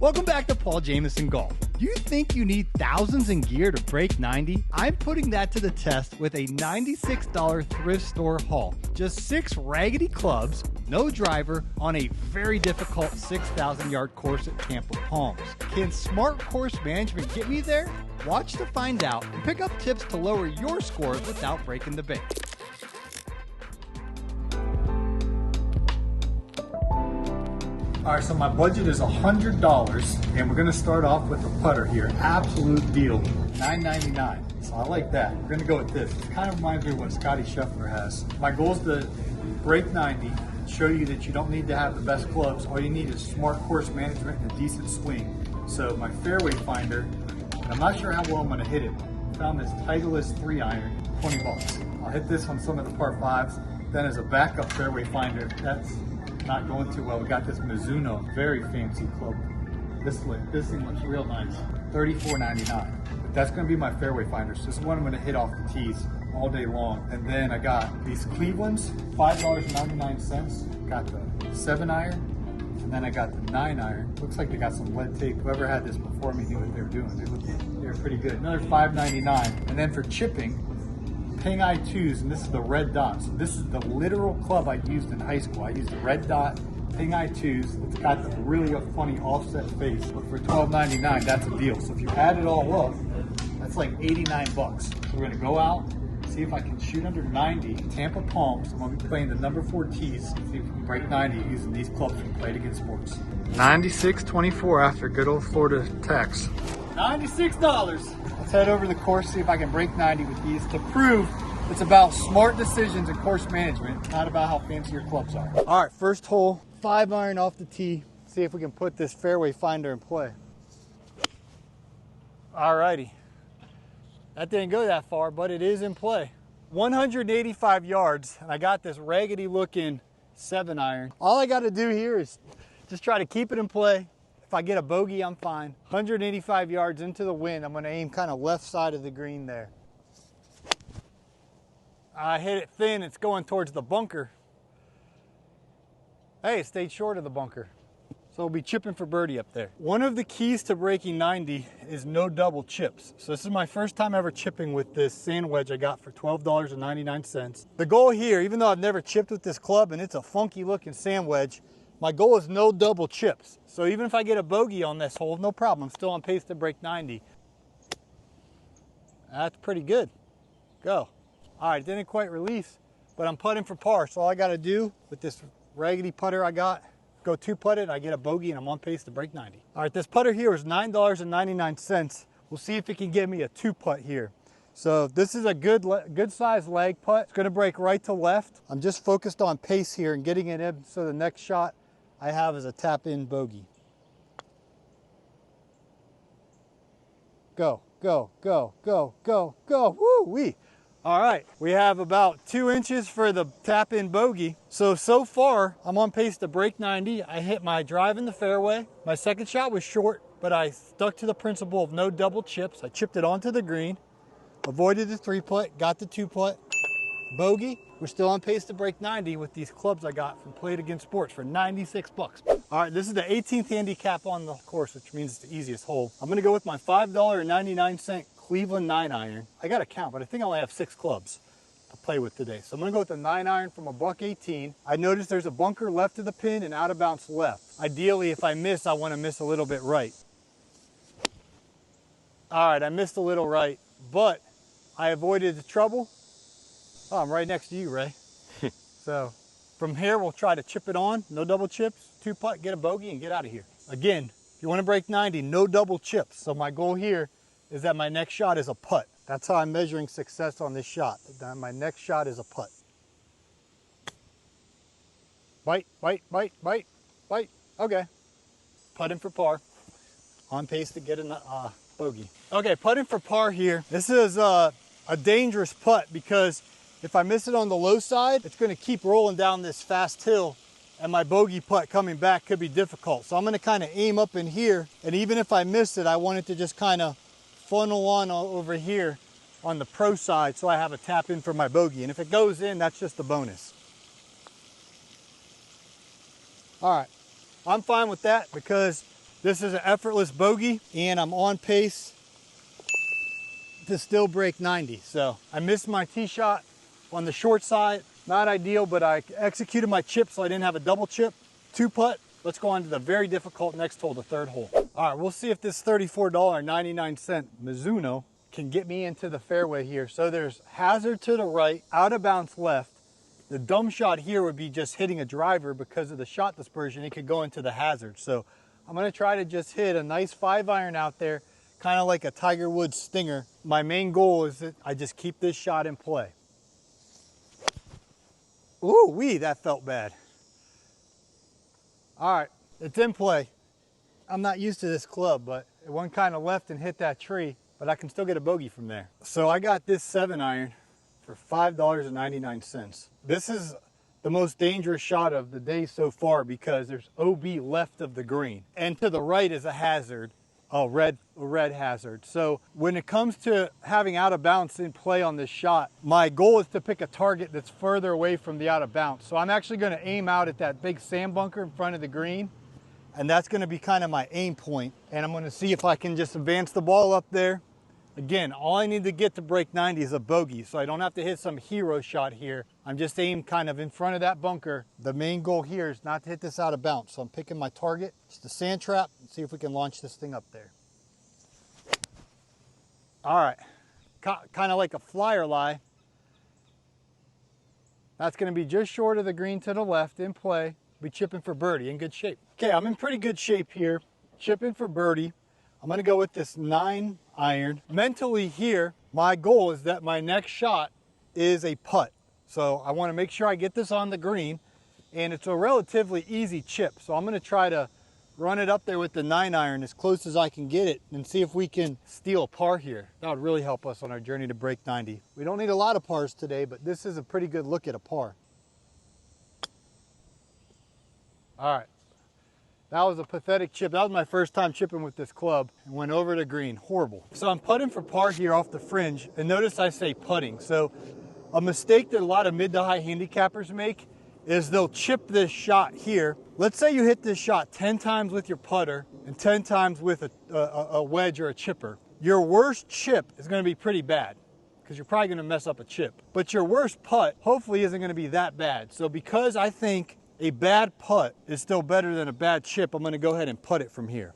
Welcome back to Paul Jamison Golf. Do you think you need thousands in gear to break 90? I'm putting that to the test with a $96 thrift store haul. Just 6 raggedy clubs, no driver, on a very difficult 6,000 yard course at Tampa Palms. Can smart course management get me there? Watch to find out and pick up tips to lower your scores without breaking the bank. All right, so my budget is $100, and we're gonna start off with the putter here. Absolute deal, $9.99. So I like that. We're gonna go with this. It kind of reminds me of what Scotty Scheffler has. My goal is to break 90, show you that you don't need to have the best clubs. All you need is smart course management and a decent swing. So my fairway finder, and I'm not sure how well I'm gonna hit it. I found this Titleist 3-iron, 20 bucks. I'll hit this on some of the par 5s. Then as a backup fairway finder, that's not going too well. We got this Mizuno, very fancy club. This thing looks real nice, $34.99. But that's gonna be my fairway finder. So this is one I'm gonna hit off the tees all day long. And then I got these Clevelands, $5.99. Got the 7-iron, and then I got the 9-iron. Looks like they got some lead tape. Whoever had this before me knew what they were doing. They were pretty good. Another $5.99. And then for chipping, Ping Eye 2s, and this is the red dot. So this is the literal club I used in high school. I used the red dot Ping Eye 2s. It's got the really funny offset face, but for $12.99, that's a deal. So if you add it all up, that's like 89 bucks. So we're gonna go out, see if I can shoot under 90. Tampa Palms, I'm gonna be playing the number 4 tees, see if we can break 90 using these clubs from Played Against Sports. 96.24 after good old Florida tax. $96. Let's head over to the course, see if I can break 90 with these to prove it's about smart decisions and course management, not about how fancy your clubs are. All right, first hole, 5-iron off the tee. See if we can put this fairway finder in play. All righty. That didn't go that far, but it is in play. 185 yards, and I got this raggedy looking 7-iron. All I gotta do here is just try to keep it in play. If I get a bogey, I'm fine. 185 yards into the wind. I'm gonna aim kind of left side of the green there. I hit it thin, it's going towards the bunker. Hey, it stayed short of the bunker. So we'll be chipping for birdie up there. One of the keys to breaking 90 is no double chips. So this is my first time ever chipping with this sand wedge I got for $12.99. The goal here, even though I've never chipped with this club and it's a funky looking sand wedge, my goal is no double chips. So even if I get a bogey on this hole, no problem. I'm still on pace to break 90. That's pretty good. Go. All right, didn't quite release, but I'm putting for par. So all I gotta do with this raggedy putter I got, go 2-putt it, I get a bogey, and I'm on pace to break 90. All right, this putter here is $9.99. We'll see if it can give me a 2-putt here. So this is a good size lag putt. It's gonna break right to left. I'm just focused on pace here and getting it in, so the next shot I have is a tap-in bogey. Go, go, go, go, go, go, woo-wee. All right, we have about 2 inches for the tap-in bogey. So far, I'm on pace to break 90. I hit my drive in the fairway. My second shot was short, but I stuck to the principle of no double chips. I chipped it onto the green, avoided the 3-putt, got the 2-putt, bogey. We're still on pace to break 90 with these clubs I got from Played Against Sports for 96 bucks. All right, this is the 18th handicap on the course, which means it's the easiest hole. I'm gonna go with my $5.99 Cleveland 9-iron. I gotta count, but I think I only have 6 clubs to play with today. So I'm gonna go with the 9-iron from a $1.18. I noticed there's a bunker left of the pin and out of bounds left. Ideally, if I miss, I wanna miss a little bit right. All right, I missed a little right, but I avoided the trouble. Oh, I'm right next to you, Ray. So from here, we'll try to chip it on, no double chips, 2-putt, get a bogey, and get out of here. Again, if you wanna break 90, no double chips. So my goal here is that my next shot is a putt. That's how I'm measuring success on this shot. That my next shot is a putt. Bite, bite, bite, bite, bite. Okay. Putting for par. On pace to get a bogey. Okay, putting for par here. This is a dangerous putt because if I miss it on the low side, it's gonna keep rolling down this fast hill, and my bogey putt coming back could be difficult. So I'm gonna kind of aim up in here, and even if I miss it, I want it to just kind of funnel on over here on the pro side so I have a tap in for my bogey. And if it goes in, that's just a bonus. All right, I'm fine with that because This is an effortless bogey, and I'm on pace to still break 90. So I missed my tee shot on the short side. Not ideal, but I executed my chip so I didn't have a double chip. 2-putt. Let's go on to the very difficult next hole, the third hole. All right, we'll see if this $34.99 Mizuno can get me into the fairway here. So there's hazard to the right, out of bounds left. The dumb shot here would be just hitting a driver because of the shot dispersion. It could go into the hazard. So I'm gonna try to just hit a nice 5-iron out there, kind of like a Tiger Woods stinger. My main goal is that I just keep this shot in play. Ooh wee, that felt bad. All right, it's in play. I'm not used to this club, but it went kind of left and hit that tree, but I can still get a bogey from there. So I got this 7-iron for $5.99. This is the most dangerous shot of the day so far because there's OB left of the green. And to the right is a hazard, a red hazard. So when it comes to having out of bounds in play on this shot, my goal is to pick a target that's further away from the out of bounds. So I'm actually gonna aim out at that big sand bunker in front of the green, and that's gonna be kind of my aim point. And I'm gonna see if I can just advance the ball up there. Again, all I need to get to break 90 is a bogey, so I don't have to hit some hero shot here. I'm just aimed kind of in front of that bunker. The main goal here is not to hit this out of bounds. So I'm picking my target, just a sand trap, and see if we can launch this thing up there. All right, kind of like a flyer lie. That's gonna be just short of the green to the left in play. Be chipping for birdie, in good shape. Okay, I'm in pretty good shape here, chipping for birdie. I'm gonna go with this 9-iron. Mentally here, my goal is that my next shot is a putt. So I wanna make sure I get this on the green, and it's a relatively easy chip. So I'm gonna try to run it up there with the 9-iron as close as I can get it and see if we can steal a par here. That would really help us on our journey to break 90. We don't need a lot of pars today, but this is a pretty good look at a par. All right. That was a pathetic chip. That was my first time chipping with this club and went over the green. Horrible. So I'm putting for par here off the fringe, and notice I say putting. So a mistake that a lot of mid to high handicappers make is they'll chip this shot here. Let's say you hit this shot 10 times with your putter and 10 times with a wedge or a chipper. Your worst chip is gonna be pretty bad because you're probably gonna mess up a chip. But your worst putt hopefully isn't gonna be that bad. So because I think a bad putt is still better than a bad chip, I'm gonna go ahead and putt it from here.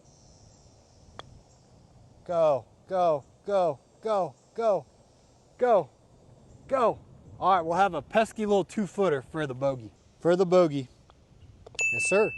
Go, go, go, go, go, go, go. All right, we'll have a pesky little 2-footer for the bogey. For the bogey. Yes, sir.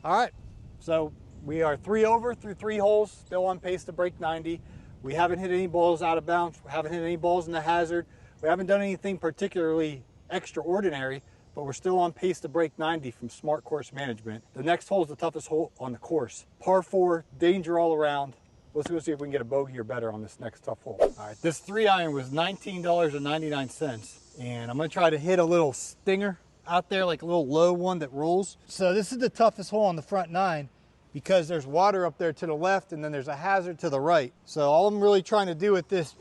All right, so we are 3 over through 3 holes, still on pace to break 90. We haven't hit any balls out of bounds. We haven't hit any balls in the hazard. We haven't done anything particularly extraordinary, but we're still on pace to break 90 from smart course management. The next hole is the toughest hole on the course. Par 4, danger all around. Let's go see if we can get a bogey or better on this next tough hole. All right, this 3-iron was $19.99, and I'm gonna try to hit a little stinger out there, like a little low one that rolls. So this is the toughest hole on the front 9 because there's water up there to the left and then there's a hazard to the right. So all I'm really trying to do with this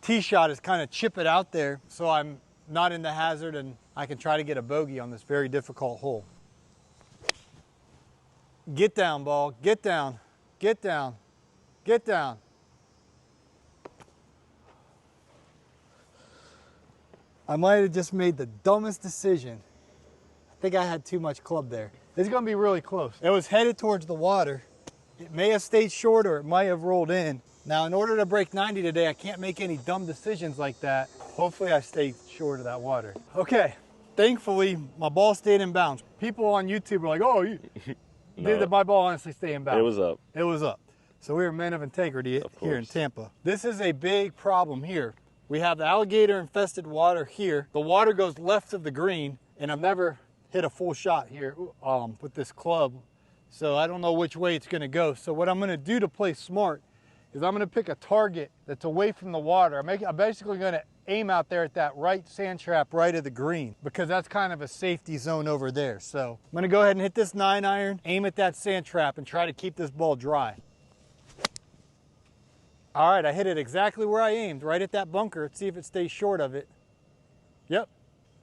tee shot is kind of chip it out there so I'm not in the hazard and I can try to get a bogey on this very difficult hole. Get down, ball, get down, get down, get down. I might have just made the dumbest decision. I think I had too much club there. This is gonna be really close. It was headed towards the water. It may have stayed short or it might have rolled in. Now, in order to break 90 today, I can't make any dumb decisions like that. Hopefully I stay short of that water. Okay, thankfully, my ball stayed in bounds. People on YouTube are like, oh, did my ball honestly stay in bounds? It was up. It was up. So we were men of integrity here in Tampa. This is a big problem here. We have the alligator infested water here. The water goes left of the green, and I've never hit a full shot here with this club. So I don't know which way it's gonna go. So what I'm gonna do to play smart is I'm gonna pick a target that's away from the water. I'm basically gonna aim out there at that right sand trap right of the green because that's kind of a safety zone over there. So I'm gonna go ahead and hit this 9-iron, aim at that sand trap and try to keep this ball dry. All right, I hit it exactly where I aimed, right at that bunker. Let's see if it stays short of it. Yep,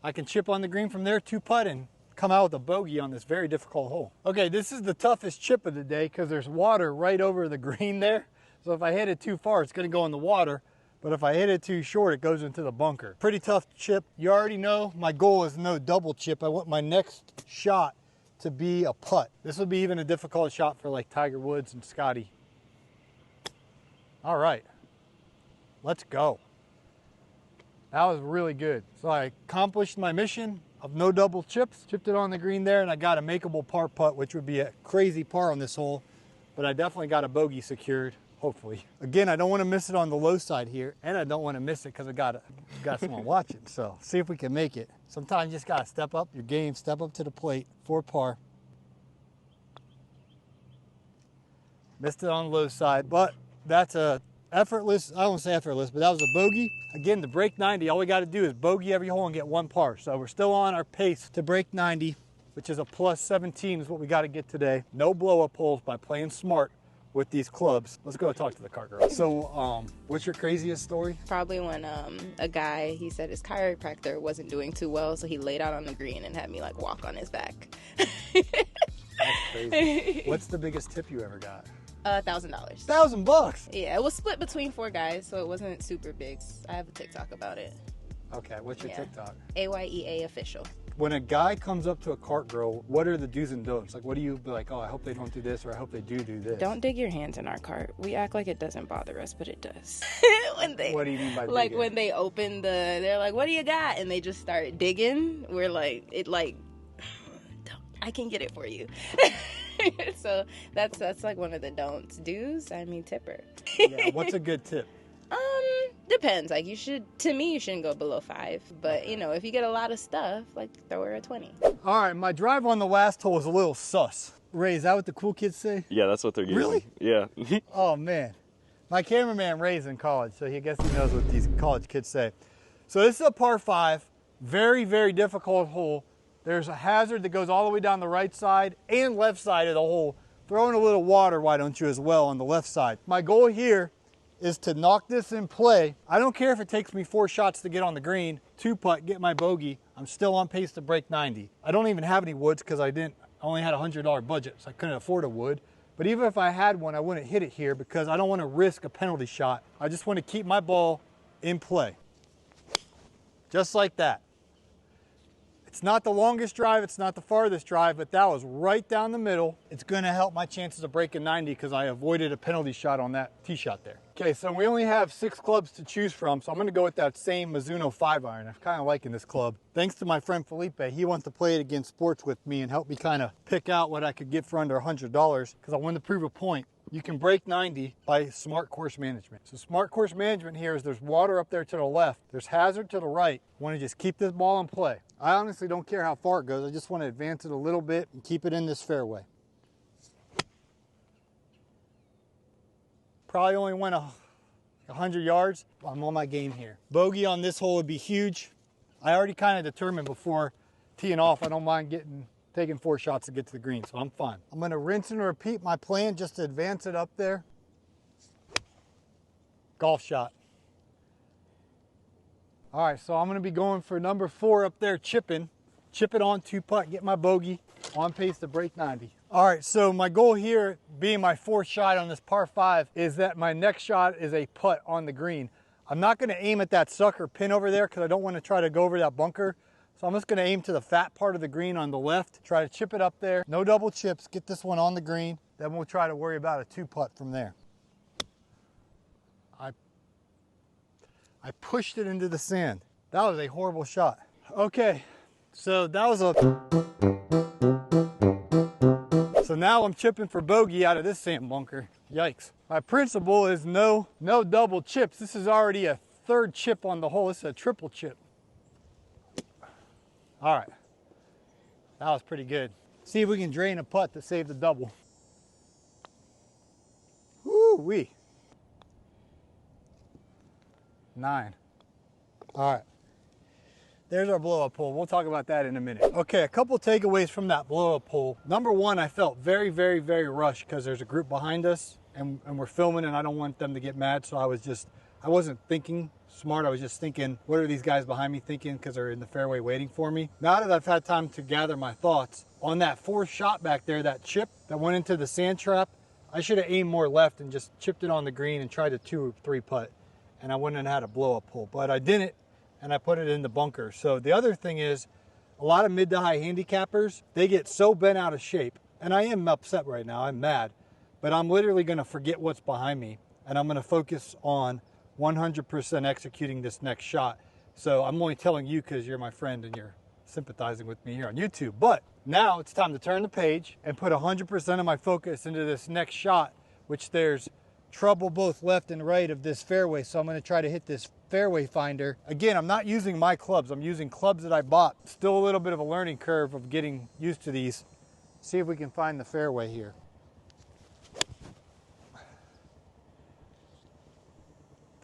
I can chip on the green from there, 2-putt and come out with a bogey on this very difficult hole. Okay, this is the toughest chip of the day because there's water right over the green there. So if I hit it too far, it's gonna go in the water. But if I hit it too short, it goes into the bunker. Pretty tough chip. You already know my goal is no double chip. I want my next shot to be a putt. This will be even a difficult shot for like Tiger Woods and Scotty. All right, let's go. That was really good. So I accomplished my mission of no double chips, chipped it on the green there, and I got a makeable par putt, which would be a crazy par on this hole, but I definitely got a bogey secured, hopefully. Again, I don't want to miss it on the low side here, and I don't want to miss it because I got someone watching. So see if we can make it. Sometimes you just got to step up your game, step up to the plate for par. Missed it on the low side, but that's a effortless, I don't say effortless, but that was a bogey. Again, to break 90, all we got to do is bogey every hole and get one par. So we're still on our pace to break 90, which is a plus 17 is what we got to get today. No blow up holes by playing smart with these clubs. Let's go talk to the car girl. So what's your craziest story? Probably when a guy, he said his chiropractor wasn't doing too well, so he laid out on the green and had me like walk on his back. That's crazy. What's the biggest tip you ever got? $1,000. $1,000? Yeah, it was split between 4 guys, so it wasn't super big. I have a TikTok about it. Okay, what's your TikTok? AYEA official. When a guy comes up to a cart girl, what are the do's and don'ts? Like, what do you be like, oh, I hope they don't do this, or I hope they do this? Don't dig your hands in our cart. We act like it doesn't bother us, but it does. What do you mean by digging? Like, when they open they're like, what do you got? And they just start digging. We're like, I can get it for you. So that's like one of the don'ts. Do's, I mean tipper. Yeah, what's a good tip? Depends. Like, you shouldn't go below 5. But, you know, if you get a lot of stuff, like, throw her a 20. All right, my drive on the last hole was a little sus. Ray, is that what the cool kids say? Yeah, that's what they're getting. Really? Yeah. Oh, man. My cameraman, Ray's in college, so I guess he knows what these college kids say. So this is a par 5, very, very difficult hole. There's a hazard that goes all the way down the right side and left side of the hole. Throw in a little water, why don't you, as well, on the left side. My goal here is to knock this in play. I don't care if it takes me 4 shots to get on the green, 2 putt, get my bogey. I'm still on pace to break 90. I don't even have any woods because I only had a $100 budget, so I couldn't afford a wood. But even if I had one, I wouldn't hit it here because I don't want to risk a penalty shot. I just want to keep my ball in play. Just like that. It's not the longest drive, it's not the farthest drive, but that was right down the middle. It's gonna help my chances of breaking 90 because I avoided a penalty shot on that tee shot there. Okay, so we only have 6 clubs to choose from, so I'm gonna go with that same Mizuno 5-iron. I'm kind of liking this club. Thanks to my friend Felipe, he wants to play it against sports with me and help me kind of pick out what I could get for under $100 because I wanted to prove a point. You can break 90 by smart course management. So smart course management here is there's water up there to the left, there's hazard to the right. I want to just keep this ball in play. I honestly don't care how far it goes. I just want to advance it a little bit and keep it in this fairway. Probably only went 100 yards. I'm on my game here. Bogey on this hole would be huge. I already kind of determined before teeing off, I don't mind taking 4 shots to get to the green, so I'm fine. I'm gonna rinse and repeat my plan just to advance it up there. Golf shot. All right, so I'm gonna be going for number 4 up there, chipping. Chip it on 2 putt, get my bogey, on pace to break 90. All right, so my goal here, being my 4th shot on this par 5, is that my next shot is a putt on the green. I'm not gonna aim at that sucker pin over there because I don't wanna try to go over that bunker. So I'm just gonna aim to the fat part of the green on the left, try to chip it up there. No double chips, get this one on the green. Then we'll try to worry about a 2 putt from there. I pushed it into the sand. That was a horrible shot. Okay, so that was So now I'm chipping for bogey out of this sand bunker. Yikes. My principle is no double chips. This is already a 3rd chip on the hole. This is a triple chip. All right, that was pretty good. See if we can drain a putt to save the double. Woo-wee. 9. All right, there's our blow-up hole. We'll talk about that in a minute. Okay, a couple takeaways from that blow-up hole. Number 1, I felt very, very, very rushed because there's a group behind us and we're filming and I don't want them to get mad, so I was just I wasn't thinking smart. I was just thinking, what are these guys behind me thinking, because they're in the fairway waiting for me. Now that I've had time to gather my thoughts, on that fourth shot back there, that chip that went into the sand trap, I should have aimed more left and just chipped it on the green and tried a 2 or 3 putt, and I wouldn't have had a blow up hole. But I didn't, and I put it in the bunker. So the other thing is, a lot of mid to high handicappers, they get so bent out of shape, and I am upset right now. I'm mad, but I'm literally going to forget what's behind me, and I'm going to focus on 100% executing this next shot. So I'm only telling you because you're my friend and you're sympathizing with me here on YouTube. But now it's time to turn the page and put 100% of my focus into this next shot, which there's trouble both left and right of this fairway. So I'm going to try to hit this fairway finder. Again, I'm not using my clubs. I'm using clubs that I bought. Still a little bit of a learning curve of getting used to these. See if we can find the fairway here.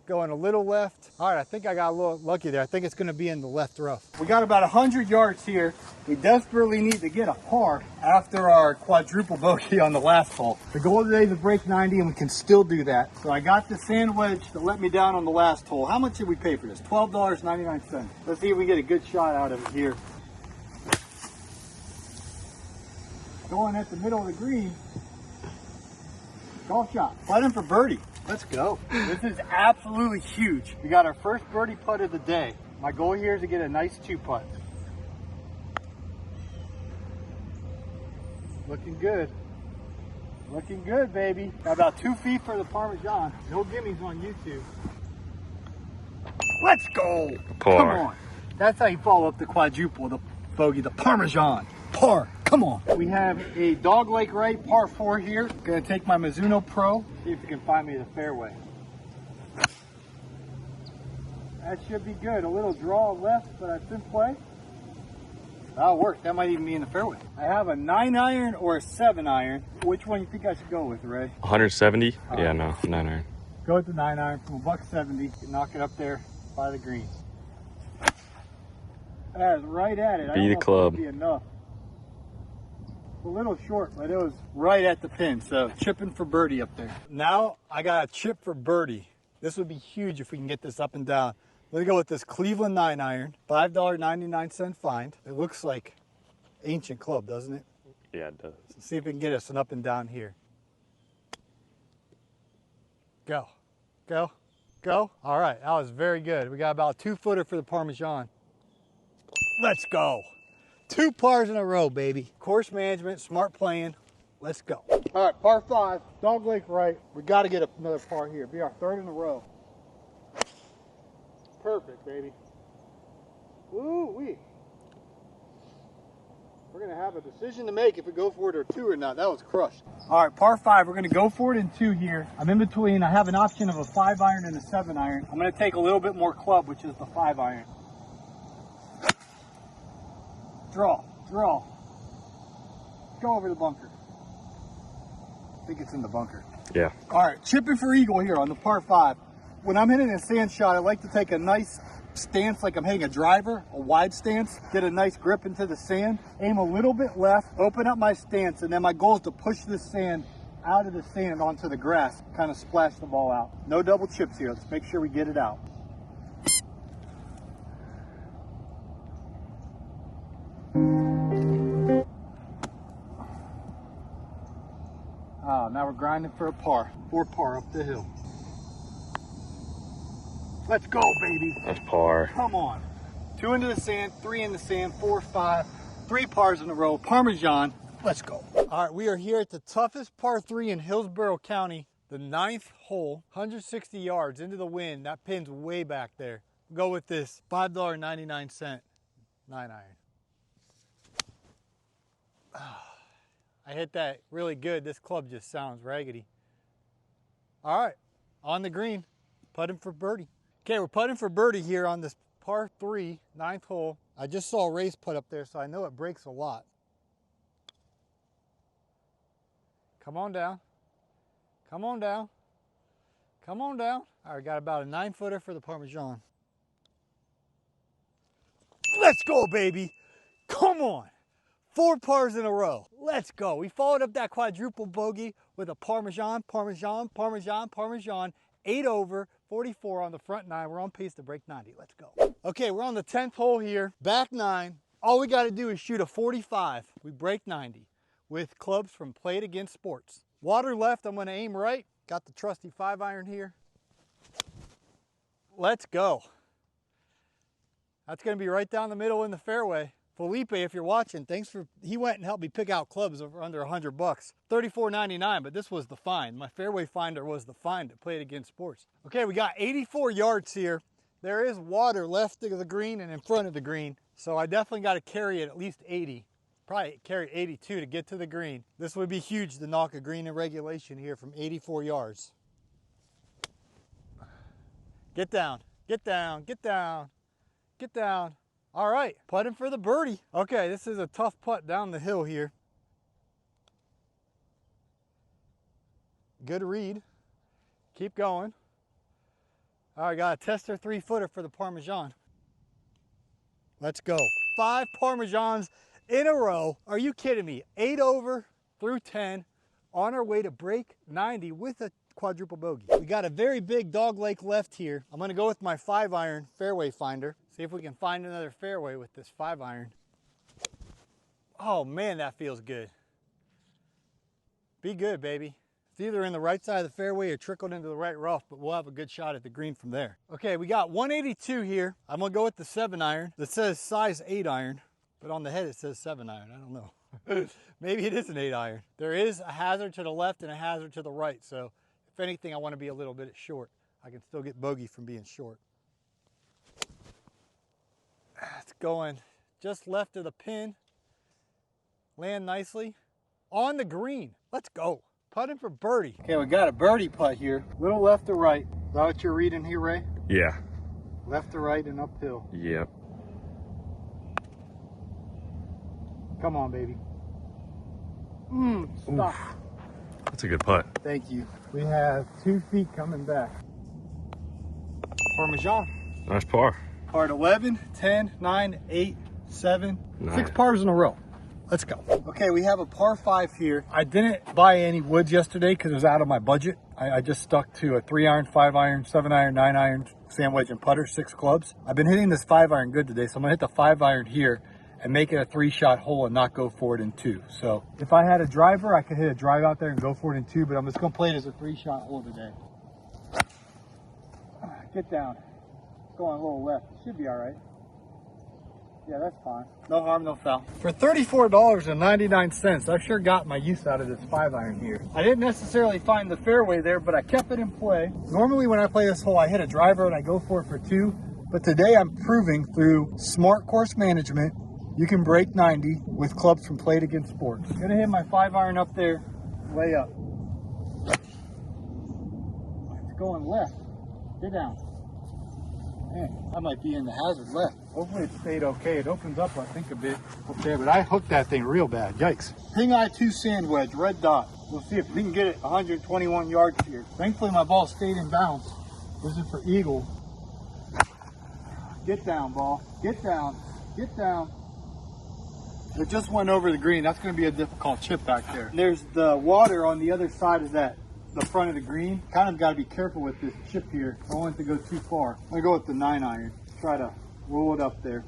Going a little left. All right, I think I got a little lucky there. I think it's going to be in the left rough. We got about 100 yards here. We desperately need to get a par after our quadruple bogey on the last hole. The goal today is to break 90, and we can still do that. So I got the sand wedge that let me down on the last hole. How much did we pay for this? $12.99. Let's see if we get a good shot out of it here. Going at the middle of the green. Golf shot. Putting for birdie. Let's go. This is absolutely huge. We got our first birdie putt of the day. My goal here is to get a nice 2-putt. Looking good. Looking good, baby. Got about 2 feet for the Parmesan. No gimmies on YouTube. Let's go. Par. Come on. That's how you follow up the quadruple, the bogey, the Parmesan. Par. Come on. We have a dog leg right, par 4 here. Gonna take my Mizuno Pro, see if you can find me the fairway. That should be good. A little draw left, but that's in play. That'll work. That might even be in the fairway. I have a 9-iron or a 7-iron. Which one you think I should go with, Ray? 170? Yeah, no, 9-iron. Go with the 9-iron from $170. Knock it up there by the green. That is right at it. Be the club. Be enough. A little short, but it was right at the pin, so chipping for birdie up there. Now I got a chip for birdie. This would be huge if we can get this up and down. Let's go with this Cleveland 9-iron, $5.99 find. It looks like ancient club, doesn't it? Yeah, it does. Let's see if we can get us an up and down here. Go, go, go. All right, that was very good. We got about a 2-footer for the Parmesan. Let's go. 2 pars in a row, baby. Course management, smart playing. Let's go. All right, par 5, dog leg right. We got to get another par here. Be our 3rd in a row. Perfect, baby. Woo-wee. We're going to have a decision to make if we go for it or 2 or not. That was crushed. All right, par 5. We're going to go for it in 2 here. I'm in between. I have an option of a 5-iron and a 7-iron. I'm going to take a little bit more club, which is the 5-iron. Draw, draw. Go over the bunker. I think it's in the bunker. Yeah. All right, chipping for eagle here on the par 5. When I'm hitting a sand shot, I like to take a nice stance like I'm hitting a driver, a wide stance, get a nice grip into the sand, aim a little bit left, open up my stance, and then my goal is to push this sand out of the sand onto the grass, kind of splash the ball out. No double chips here. Let's make sure we get it out. Oh, now we're grinding for a par. 4 par up the hill. Let's go, baby. That's par. Come on. 2 into the sand, 3 in the sand, 4, 5, 3 pars in a row. Parmesan. Let's go. All right, we are here at the toughest par 3 in Hillsborough County. The 9th hole, 160 yards into the wind. That pin's way back there. Go with this $5.99 9-iron. I hit that really good. This club just sounds raggedy. All right, on the green, putting for birdie. Okay, we're putting for birdie here on this par 3, 9th hole. I just saw a race putt up there, so I know it breaks a lot. Come on down. Come on down. Come on down. All right, got about a 9-footer for the Parmesan. Let's go, baby. Come on. 4 pars in a row. Let's go. We followed up that quadruple bogey with a Parmesan, Parmesan, Parmesan, Parmesan, 8 over, 44 on the front 9. We're on pace to break 90. Let's go. Okay, we're on the 10th hole here, back 9. All we got to do is shoot a 45. We break 90 with clubs from Played Against Sports. Water left, I'm going to aim right. Got the trusty 5-iron here. Let's go. That's going to be right down the middle in the fairway. Felipe, if you're watching, he went and helped me pick out clubs over under $100. $34.99, but this was the find. My fairway finder was the find that Played Against Sports. Okay, we got 84 yards here. There is water left of the green and in front of the green, so I definitely got to carry it at least 80. Probably carry 82 to get to the green. This would be huge to knock a green in regulation here from 84 yards. Get down, get down, get down, get down. All right, putting for the birdie. Okay, this is a tough putt down the hill here. Good read. Keep going. All right, got a tester 3-footer for the Parmesan. Let's go. 5 Parmesans in a row. Are you kidding me? 8 over through 10 on our way to break 90 with a quadruple bogey. We got a very big dog leg left here. I'm gonna go with my 5-iron fairway finder. See if we can find another fairway with this 5-iron. Oh man, that feels good. Be good, baby. It's either in the right side of the fairway or trickled into the right rough, but we'll have a good shot at the green from there. Okay, we got 182 here. I'm gonna go with the 7-iron. That says size 8-iron, but on the head it says 7-iron. I don't know. Maybe it is an 8-iron. There is a hazard to the left and a hazard to the right, so if anything, I want to be a little bit short. I can still get bogey from being short. It's going just left of the pin. Land nicely on the green. Let's go. Putting for birdie. Okay, we got a birdie putt here. Little left to right. Is that what you're reading here, Ray? Yeah. Left to right and uphill. Yep. Come on, baby. Stop. Oof. That's a good putt. Thank you. We have 2 feet coming back. Parmesan. Nice par. Part 11, 10, 9, 8, 7, Nice. 6 pars in a row. Let's go. Okay, we have a par 5 here. I didn't buy any woods yesterday because it was out of my budget. I just stuck to a 3-iron, 5-iron, 7-iron, 9-iron, sand wedge, and putter, 6 clubs. I've been hitting this 5-iron good today, so I'm gonna hit the 5-iron here and make it a 3-shot hole and not go for it in 2. So if I had a driver, I could hit a drive out there and go for it in 2, but I'm just gonna play it as a 3-shot hole today. Get down. It's going a little left. It should be all right. Yeah, that's fine. No harm, no foul. For $34.99, I sure got my use out of this 5-iron here. I didn't necessarily find the fairway there, but I kept it in play. Normally when I play this hole, I hit a driver and I go for it for 2. But today I'm proving through smart course management, you can break 90 with clubs from Played Against Sports. I'm gonna hit my 5-iron up there, lay up. It's going left. Get down. Man, I might be in the hazard left. Hopefully it stayed okay. It opens up, I think, a bit. Okay, but I hooked that thing real bad. Yikes. Ping eye 2 sand wedge, red dot. We'll see if we can get it 121 yards here. Thankfully, my ball stayed in bounds. This is for eagle. Get down, ball. Get down. Get down. It just went over the green. That's going to be a difficult chip back there. There's the water on the other side of that. The front of the green. Kind of got to be careful with this chip here. I don't want it to go too far. I'm going to go with the 9-iron. Try to roll it up there.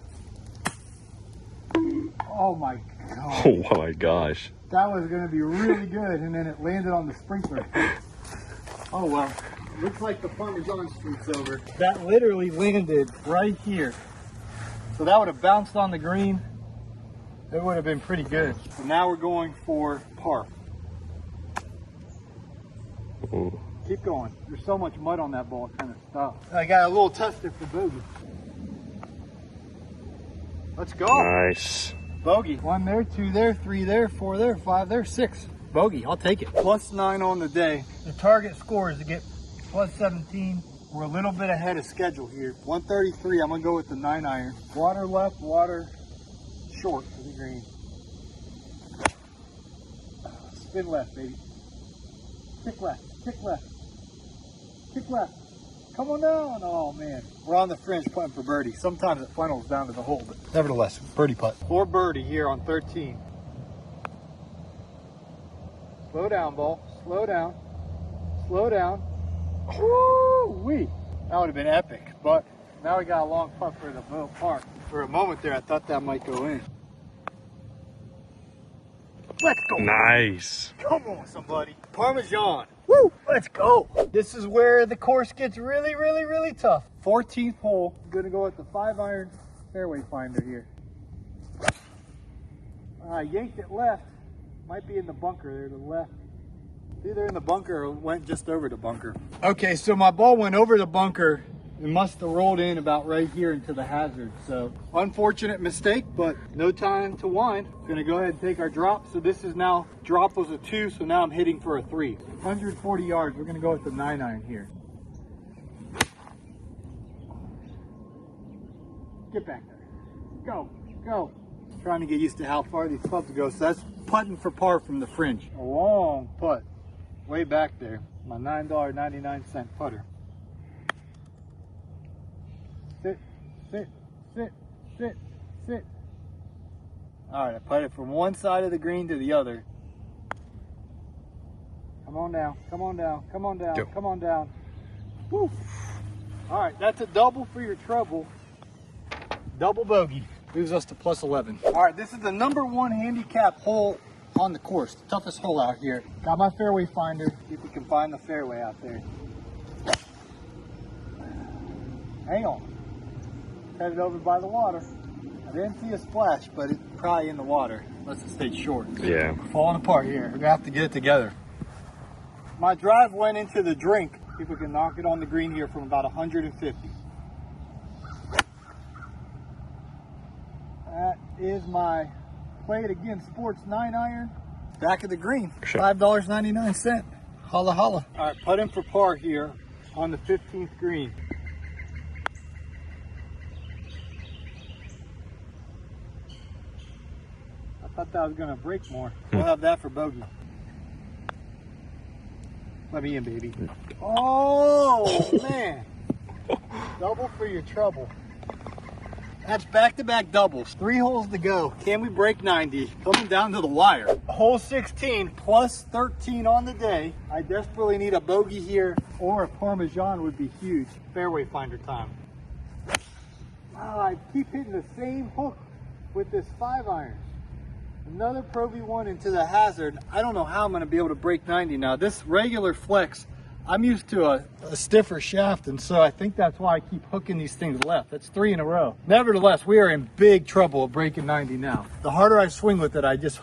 Oh my God. Oh my gosh. That was going to be really good, and then it landed on the sprinkler. Oh well. Looks like the Parmesan streak's over. That literally landed right here. So that would have bounced on the green. It would have been pretty good. So now we're going for par. Ooh. Keep going. There's so much mud on that ball, it kind of stopped. I got a little tester for bogey. Let's go. Nice. Bogey. 1 there, 2 there, 3 there, 4 there, 5 there, 6. Bogey, I'll take it. +9 on the day. The target score is to get +17. We're a little bit ahead of schedule here. 133, I'm gonna go with the 9-iron. Water left, water short for the green. Spin left, baby. Kick left, kick left, kick left. Come on down. Oh man, we're on the fringe putting for birdie. Sometimes it funnels down to the hole, but nevertheless, birdie putt. For birdie here on 13. Slow down, ball. Slow down. Slow down. Woo! Woo-wee. That would have been epic, but now we got a long putt for the boat park. For a moment there, I thought that might go in. Let's go. Nice. Come on, somebody. Parmesan. Woo! Let's go. This is where the course gets really, really, really tough. 14th hole. I'm gonna go with the 5-iron fairway finder here. I yanked it left. Might be in the bunker there to the left. Either in the bunker or went just over the bunker. Okay, so my ball went over the bunker. It must have rolled in about right here into the hazard. So unfortunate mistake, but no time to whine. Gonna go ahead and take our drop. So this is now, drop was a 2, so now I'm hitting for a 3. 140 yards, we're gonna go with the 9-iron here. Get back there. Go, go. Trying to get used to how far these clubs go. So that's putting for par from the fringe. A long putt, way back there. My $9.99 putter. Sit, sit, sit, sit, sit. All right, I put it from one side of the green to the other. Come on down, come on down, come on down, come on down. Woo. All right, that's a double for your trouble. Double bogey. Moves us to plus 11. All right, this is the #1 handicap hole on the course. The toughest hole out here. Got my fairway finder. See if we can find the fairway out there. Hang on. Headed over by the water. I didn't see a splash, but it's probably in the water, unless it stayed short. Yeah. We're falling apart here. We're gonna have to get it together. My drive went into the drink. See if we can knock it on the green here from about 150. That is my Play It Again Sports 9-iron. Back of the green. $5.99. Holla holla. All right, put in for par here on the 15th green. I thought that was gonna break more. We'll have that for bogey. Let me in, baby. Oh, man. Double for your trouble. That's back-to-back doubles. 3 holes to go. Can we break 90? Coming down to the wire. Hole 16 plus 13 on the day. I desperately need a bogey here, or a Parmesan would be huge. Fairway finder time. Wow, I keep hitting the same hook with this 5-iron. Another Pro V1 into the hazard. I don't know how I'm going to be able to break 90 now. This regular flex, I'm used to a stiffer shaft, and so I think that's why I keep hooking these things left. That's 3 in a row. Nevertheless, we are in big trouble of breaking 90 now. The harder I swing with it, I just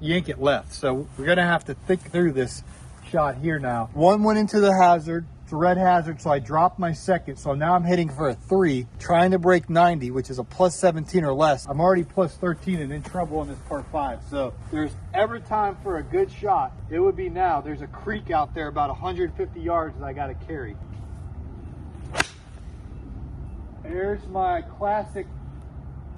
yank it left. So we're going to have to think through this shot here now. One went into the hazard. It's a red hazard, so I dropped my second. So now I'm hitting for a 3, trying to break 90, which is a plus 17 or less. I'm already plus 13 and in trouble on this par 5. So there's ever time for a good shot, it would be now. There's a creek out there about 150 yards that I got to carry. There's my classic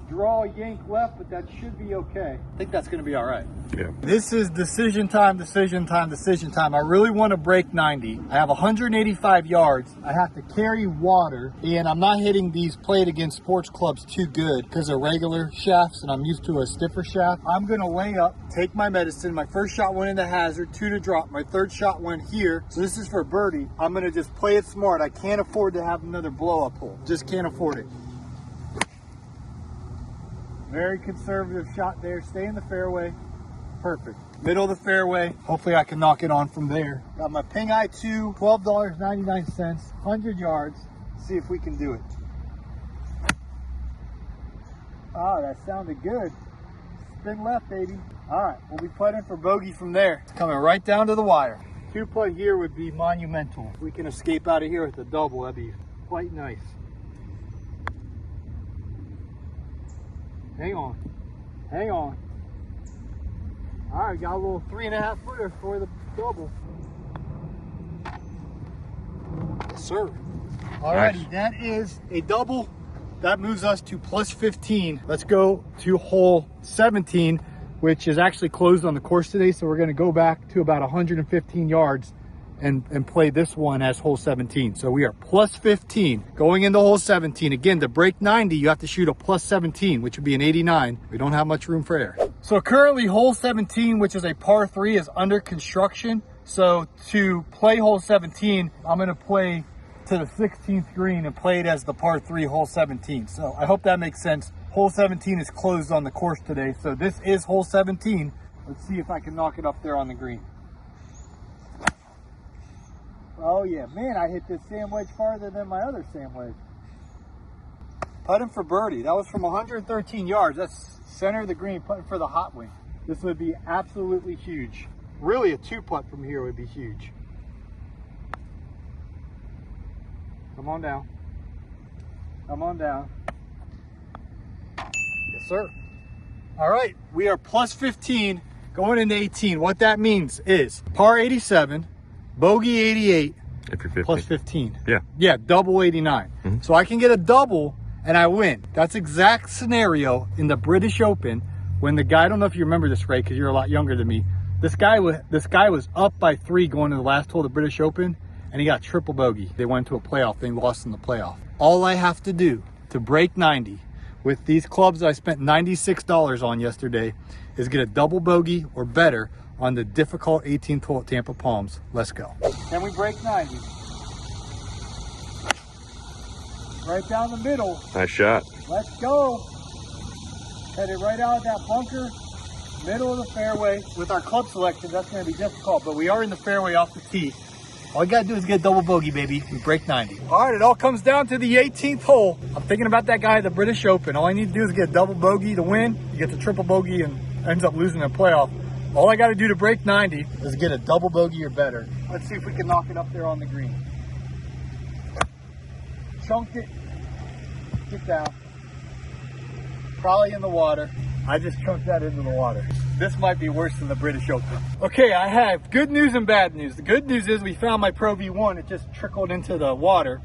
draw yank left, but that should be okay. I think that's going to be all right. Yeah. This is decision time, decision time, decision time. I really want to break 90. I have 185 yards. I have to carry water, and I'm not hitting these Play It Again Sports clubs too good because they're regular shafts, and I'm used to a stiffer shaft. I'm going to lay up, take my medicine. My first shot went into hazard, 2 to drop. My third shot went here, so this is for birdie. I'm going to just play it smart. I can't afford to have another blow-up hole. Just can't afford it. Very conservative shot there. Stay in the fairway. Perfect. Middle of the fairway. Hopefully I can knock it on from there. Got my Ping Eye 2, $12.99, 100 yards. See if we can do it. Ah, that sounded good. Spin left, baby. All right, we'll be putting for bogey from there. It's coming right down to the wire. 2 putt here would be monumental. If we can escape out of here with a double, that'd be quite nice. Hang on. Hang on. All right, got a little 3.5 footer for the double. Yes, sir. All righty, that is a double. That moves us to plus 15. Let's go to hole 17, which is actually closed on the course today. So we're going to go back to about 115 yards and play this one as hole 17. So we are plus 15 going into hole 17. Again, to break 90, you have to shoot a plus 17, which would be an 89. We don't have much room for error. So currently hole 17, which is a par 3, is under construction. So to play hole 17, I'm going to play to the 16th green and played as the par 3 hole 17. So I hope that makes sense. Hole 17 is closed on the course today. So this is hole 17. Let's see if I can knock it up there on the green. Oh yeah, man, I hit this sand wedge farther than my other sand wedge. Putting for birdie. That was from 113 yards. That's center of the green, putting for the hot wing. This would be absolutely huge. Really, a 2-putt from here would be huge. Come on down. Come on down. Yes, sir. All right, we are plus 15 going into 18. What that means is par 87, bogey 88, If you're 50. plus 15. Yeah. Yeah, double 89. So I can get a double and I win. That's exact scenario in the British Open when the guy, I don't know if you remember this, Ray, because you're a lot younger than me. This guy was up by 3 going to the last hole of the British Open, and he got triple bogey. They went to a playoff. They lost in the playoff. All I have to do to break 90 with these clubs that I spent $96 on yesterday is get a double bogey or better on the difficult 18th hole at Tampa Palms. Let's go. Can we break 90? Right down the middle. Nice shot. Let's go. Headed right out of that bunker, middle of the fairway. With our club selection, that's going to be difficult, but we are in the fairway off the tee. All you got to do is get a double bogey, baby. We break 90. All right, it all comes down to the 18th hole. I'm thinking about that guy at the British Open. All I need to do is get a double bogey to win. You get the triple bogey and ends up losing the playoff. All I got to do to break 90 is get a double bogey or better. Let's see if we can knock it up there on the green. Chunked it. Get down. Probably in the water. I just chunked that into the water. This might be worse than the British Open. Okay, I have good news and bad news. The good news is we found my Pro V1. It just trickled into the water.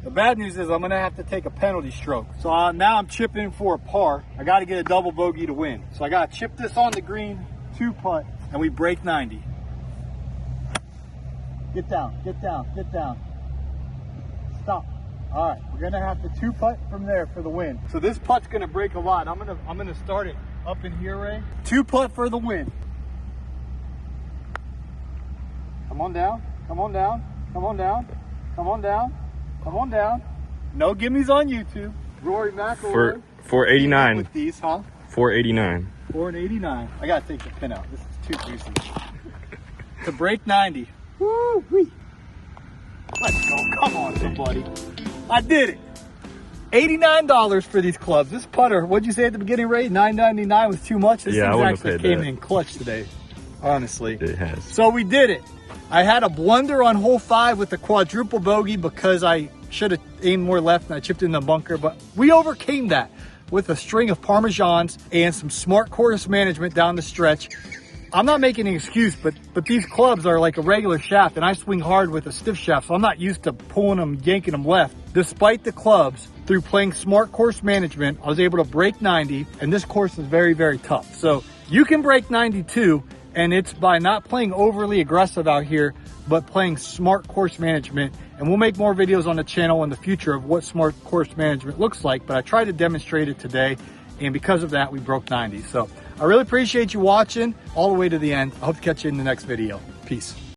The bad news is I'm gonna have to take a penalty stroke. So now I'm chipping for a par. I gotta get a double bogey to win. So I gotta chip this on the green, 2-putt, and we break 90. Get down, get down, get down. Stop. All right, we're gonna have to 2-putt from there for the win. So this putt's gonna break a lot. I'm gonna start it up in here, Ray. 2-putt for the win. Come on down, come on down, come on down, come on down, come on down. No gimmies on YouTube. Rory McIlroy. 489. With these, huh? 489. 489. I gotta take the pin out. This is too juicy. To break 90. Woo-wee. Let's go. Come on, somebody. I did it. $89 for these clubs. This putter, what'd you say at the beginning, Ray? $9.99 was too much? This Yeah, I thing's wouldn't have actually paid came that. in clutch today, honestly. It has. So we did it. I had a blunder on hole 5 with the quadruple bogey because I should have aimed more left and I chipped in the bunker, but we overcame that with a string of Parmesans and some smart course management down the stretch. I'm not making an excuse, but these clubs are like a regular shaft and I swing hard with a stiff shaft, so I'm not used to pulling them, yanking them left. Despite the clubs, through playing smart course management, I was able to break 90, and this course is very, very tough. So you can break 92, and it's by not playing overly aggressive out here, but playing smart course management. And we'll make more videos on the channel in the future of what smart course management looks like, but I tried to demonstrate it today, and because of that, we broke 90. So I really appreciate you watching all the way to the end. I hope to catch you in the next video. Peace.